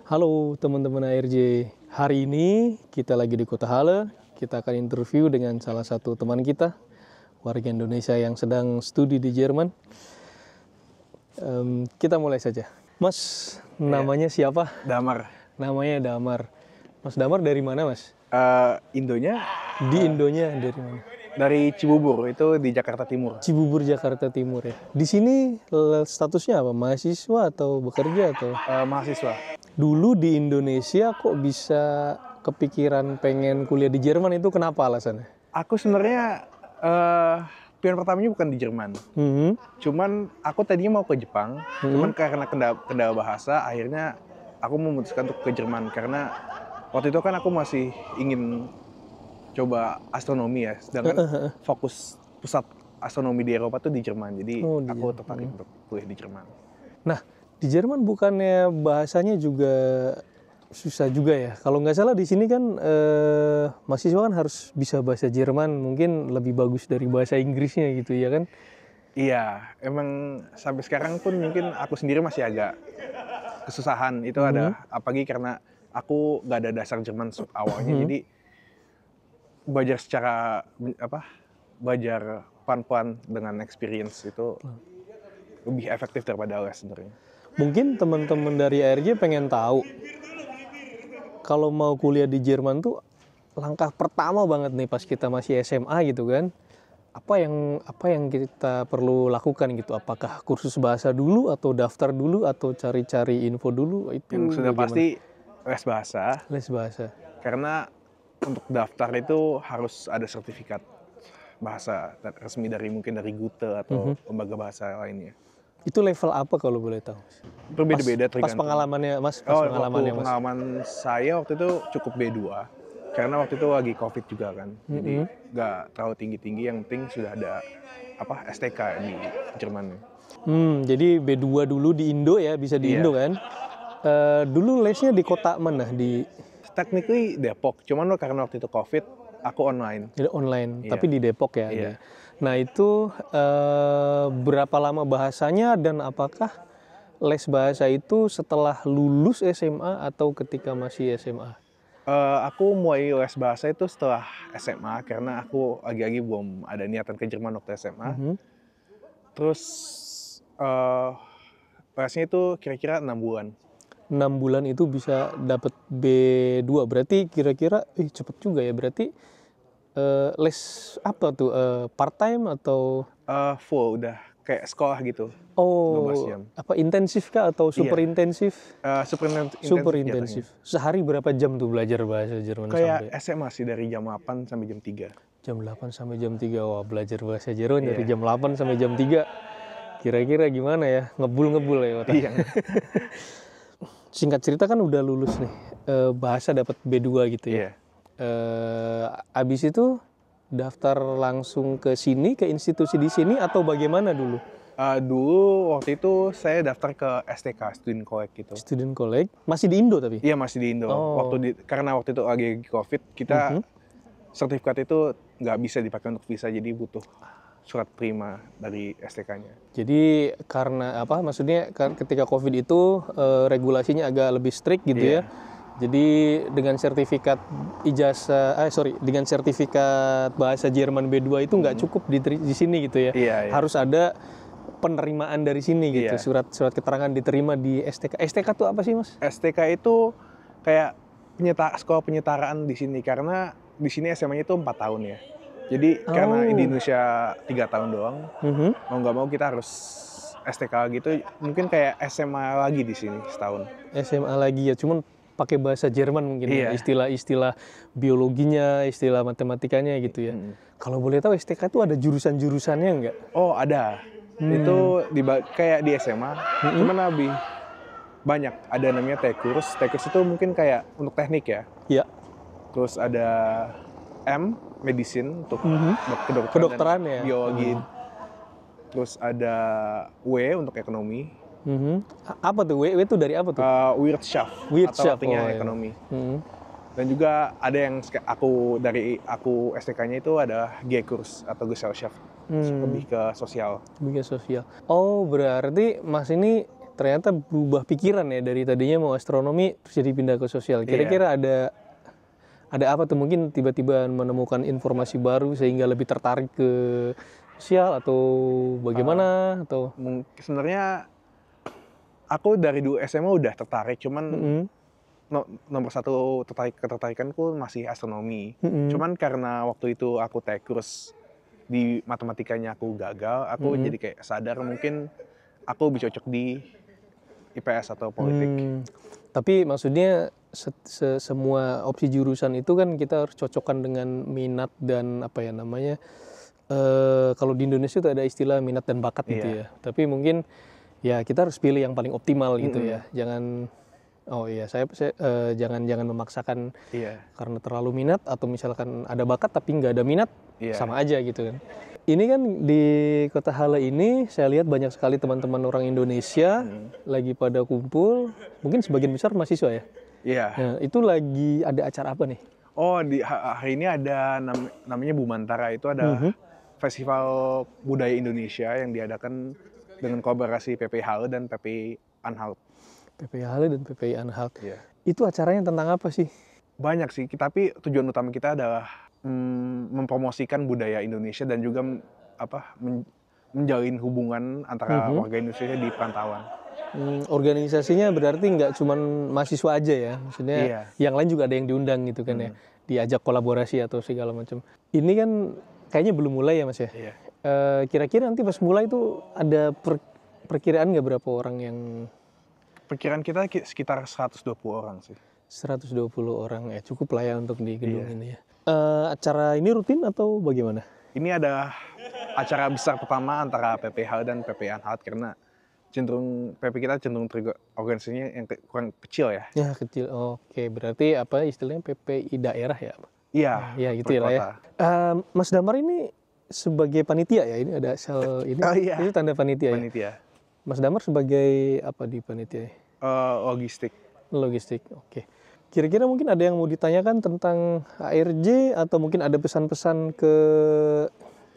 Halo teman-teman ARJ, hari ini kita lagi di Kota Halle. Kita akan interview dengan salah satu teman kita, warga Indonesia yang sedang studi di Jerman. Kita mulai saja. Mas, namanya siapa? Damar. Namanya Damar. Mas Damar dari mana, Mas? Indonya Di Indonya dari mana? dari Cibubur, itu di Jakarta Timur. Cibubur, Jakarta Timur ya. Di sini statusnya apa? Mahasiswa atau bekerja atau? Mahasiswa. Dulu di Indonesia kok bisa kepikiran pengen kuliah di Jerman, itu kenapa alasannya? Aku sebenarnya pilihan pertamanya bukan di Jerman. Cuman aku tadinya mau ke Jepang, cuman karena kendala bahasa, akhirnya aku memutuskan untuk ke Jerman. Karena waktu itu kan aku masih ingin coba astronomi ya, sedangkan fokus pusat astronomi di Eropa tuh di Jerman. Jadi aku tertarik untuk kuliah di Jerman. Nah, di Jerman bukannya bahasanya juga susah juga ya? Kalau nggak salah di sini kan mahasiswa kan harus bisa bahasa Jerman, mungkin lebih bagus dari bahasa Inggrisnya gitu ya kan? Iya, emang sampai sekarang pun mungkin aku sendiri masih agak kesusahan. Itu ada, apalagi karena aku nggak ada dasar Jerman awalnya, jadi belajar belajar pelan-pelan dengan experience itu lebih efektif daripada les sebenarnya. Mungkin teman-teman dari ARJ pengen tahu, kalau mau kuliah di Jerman tuh langkah pertama banget nih pas kita masih SMA gitu kan, apa yang kita perlu lakukan gitu? Apakah kursus bahasa dulu atau daftar dulu atau cari-cari info dulu? Itu Yang sudah bagaimana? pasti les bahasa, Les bahasa. karena untuk daftar itu harus ada sertifikat bahasa resmi mungkin dari Goethe atau lembaga bahasa lainnya. Itu level apa kalau boleh tahu? Berbeda-beda Pas tergantung. pengalamannya Mas, Pengalaman saya waktu itu cukup B2, karena waktu itu lagi COVID juga kan. Jadi nggak terlalu tinggi-tinggi, yang penting sudah ada STK di Jerman. Jadi B2 dulu di Indo ya, bisa di Iya. Indo kan? Dulu lesnya di kota mana? Di Technically Depok, cuman karena waktu itu COVID, aku online. online, Iya. tapi di Depok ya. Iya. Nah itu berapa lama bahasanya dan apakah les bahasa itu setelah lulus SMA atau ketika masih SMA? Aku mulai les bahasa itu setelah SMA, karena aku lagi-lagi belum ada niatan ke Jerman waktu SMA. Terus lesnya itu kira-kira 6 bulan. 6 bulan itu bisa dapat B2, berarti kira-kira cepet juga ya, berarti les apa tuh, part time atau Full, udah kayak sekolah gitu. oh 12 jam. apa intensif kah atau super Iya. intensif? Super Intensif. Sehari berapa jam tuh belajar bahasa Jerman Kayak sampai? SMA sih, dari jam 8 sampai jam 3. Jam 8 sampai jam 3. Wah, belajar bahasa Jerman dari Iya. jam 8 sampai jam 3. Kira-kira gimana ya? Ngebul ya otak. Iya. Singkat cerita kan udah lulus nih. Bahasa dapat B2 gitu ya. Iya. Abis itu daftar langsung ke sini, ke institusi di sini atau bagaimana dulu? Dulu waktu itu saya daftar ke STK, Student College gitu. Student College. Masih di Indo tapi? Iya, masih di Indo. Oh. Karena waktu itu lagi COVID, kita sertifikat itu nggak bisa dipakai untuk visa, jadi butuh surat terima dari STK-nya. Jadi karena apa? Maksudnya ketika COVID itu regulasinya agak lebih strict gitu ya. Jadi dengan sertifikat dengan sertifikat bahasa Jerman B2 itu nggak cukup di sini gitu ya. Iya. Harus ada penerimaan dari sini gitu. Iya. Surat keterangan diterima di STK. STK itu apa sih, Mas? STK itu kayak sekolah penyetaraan di sini, karena di sini SMA-nya itu 4 tahun ya. Jadi karena di Indonesia 3 tahun doang, mau nggak mau kita harus STK gitu. Mungkin kayak SMA lagi di sini setahun. SMA lagi ya, cuman pakai bahasa Jerman mungkin ya, Iya. istilah-istilah biologinya, istilah matematikanya gitu ya. Kalau boleh tahu STK itu ada jurusan-jurusannya nggak? Oh, ada. Itu kayak di SMA, cuman lebih banyak. Ada namanya T-Kurs. T-Kurs itu mungkin kayak untuk teknik ya. Iya. Terus ada medicine untuk Kedokteran dan ya? biologi. Terus ada W untuk ekonomi. Apa tuh? W itu dari apa tuh? Wirtschaft, Wirtschaft, atau artinya oh, iya. ekonomi. Dan juga ada yang aku STK-nya itu ada G-Kurs atau Gesellschaft, lebih ke sosial. Media sosial. Oh, berarti Mas ini ternyata berubah pikiran ya, dari tadinya mau astronomi terus jadi pindah ke sosial. Kira-kira ada apa tuh, mungkin tiba-tiba menemukan informasi baru sehingga lebih tertarik ke sosial atau bagaimana atau Sebenarnya aku dari dulu SMA udah tertarik, cuman nomor satu ketertarikanku masih astronomi. Cuman karena waktu itu aku kurs di matematikanya aku gagal, aku jadi kayak sadar mungkin aku lebih cocok di IPS atau politik. Tapi maksudnya semua opsi jurusan itu kan kita harus cocokkan dengan minat dan apa ya namanya, kalau di Indonesia itu ada istilah minat dan bakat gitu ya. Tapi mungkin ya kita harus pilih yang paling optimal gitu ya. Jangan saya jangan memaksakan karena terlalu minat, atau misalkan ada bakat tapi nggak ada minat, sama aja gitu kan. Ini kan di Kota Halle ini saya lihat banyak sekali teman-teman orang Indonesia lagi pada kumpul, mungkin sebagian besar mahasiswa ya. Iya. Nah, itu lagi ada acara apa nih? Oh, di hari ini ada namanya Bumantara, itu ada festival budaya Indonesia yang diadakan dengan kolaborasi PPI Halle dan PPI Anhalt. PPI Halle dan PPI Anhalt. Iya. Itu acaranya tentang apa sih? Banyak sih, tapi tujuan utama kita adalah mempromosikan budaya Indonesia dan juga menjalin hubungan antara warga Indonesia di perantauan. Organisasinya berarti nggak cuma mahasiswa aja ya, maksudnya yang lain juga ada yang diundang gitu kan ya, diajak kolaborasi atau segala macam. Ini kan kayaknya belum mulai ya Mas ya. Iya. Kira-kira nanti pas mulai itu ada perkiraan nggak berapa orang yang? Perkiraan kita sekitar 120 orang sih. 120 orang ya, cukup lah ya untuk di gedung ini ya. Acara ini rutin atau bagaimana? Ini ada acara besar pertama antara PPI Halle dan PPI Anhalt, karena PP kita cenderung organisasinya yang kurang kecil ya. Ya kecil, oke. Berarti apa istilahnya PPI daerah ya? Iya. Ya gitu lah ya. Mas Damar ini sebagai panitia ya, ini ada sel ini. Itu tanda panitia ya? Panitia. Mas Damar sebagai apa di panitia? Logistik. Logistik, oke. Kira-kira mungkin ada yang mau ditanyakan tentang ARJ, atau mungkin ada pesan-pesan ke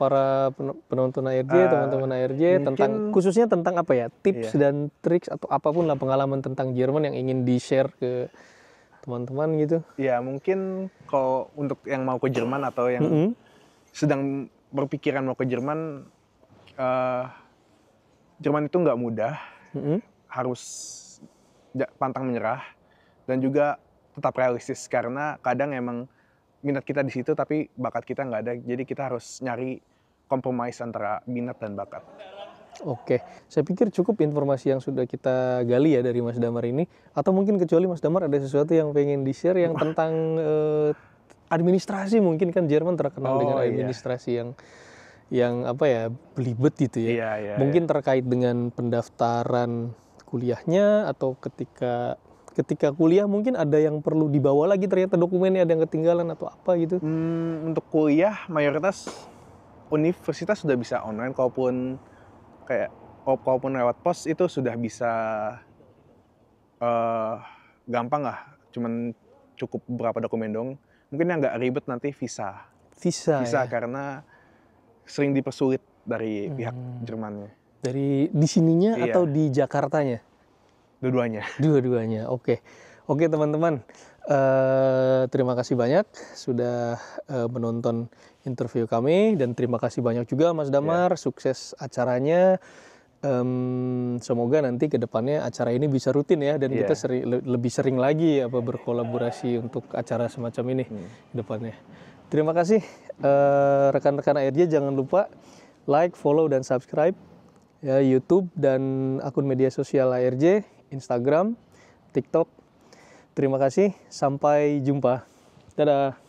para penonton ARJ, teman-teman ARJ, tentang khususnya tentang apa ya, tips dan triks atau apapun lah pengalaman tentang Jerman yang ingin di-share ke teman-teman gitu? Ya mungkin kalau untuk yang mau ke Jerman atau yang sedang berpikiran mau ke Jerman, Jerman itu nggak mudah, harus pantang menyerah, dan juga tetap realistis, karena kadang emang minat kita di situ tapi bakat kita nggak ada, jadi kita harus nyari kompromis antara minat dan bakat. Oke, saya pikir cukup informasi yang sudah kita gali ya dari Mas Damar ini, atau mungkin kecuali Mas Damar ada sesuatu yang pengen di-share yang tentang administrasi, mungkin kan Jerman terkenal dengan administrasi yang apa ya, belibet gitu ya. Mungkin terkait dengan pendaftaran kuliahnya, atau ketika kuliah mungkin ada yang perlu dibawa lagi, ternyata dokumennya ada yang ketinggalan atau apa gitu. Untuk kuliah mayoritas universitas sudah bisa online, kalaupun lewat pos itu sudah bisa gampang lah, cuman cukup beberapa dokumen dong. Mungkin yang nggak ribet nanti visa ya? Karena sering dipersulit dari pihak Jermannya. Dari di sininya atau di Jakartanya? Dua-duanya. Oke teman-teman, terima kasih banyak sudah menonton interview kami, dan terima kasih banyak juga Mas Damar, sukses acaranya. Semoga nanti ke depannya acara ini bisa rutin ya, dan kita lebih sering lagi berkolaborasi untuk acara semacam ini ke depannya. Terima kasih rekan-rekan ARJ, jangan lupa like, follow, dan subscribe ya YouTube dan akun media sosial ARJ, Instagram, TikTok. Terima kasih, sampai jumpa. Dadah.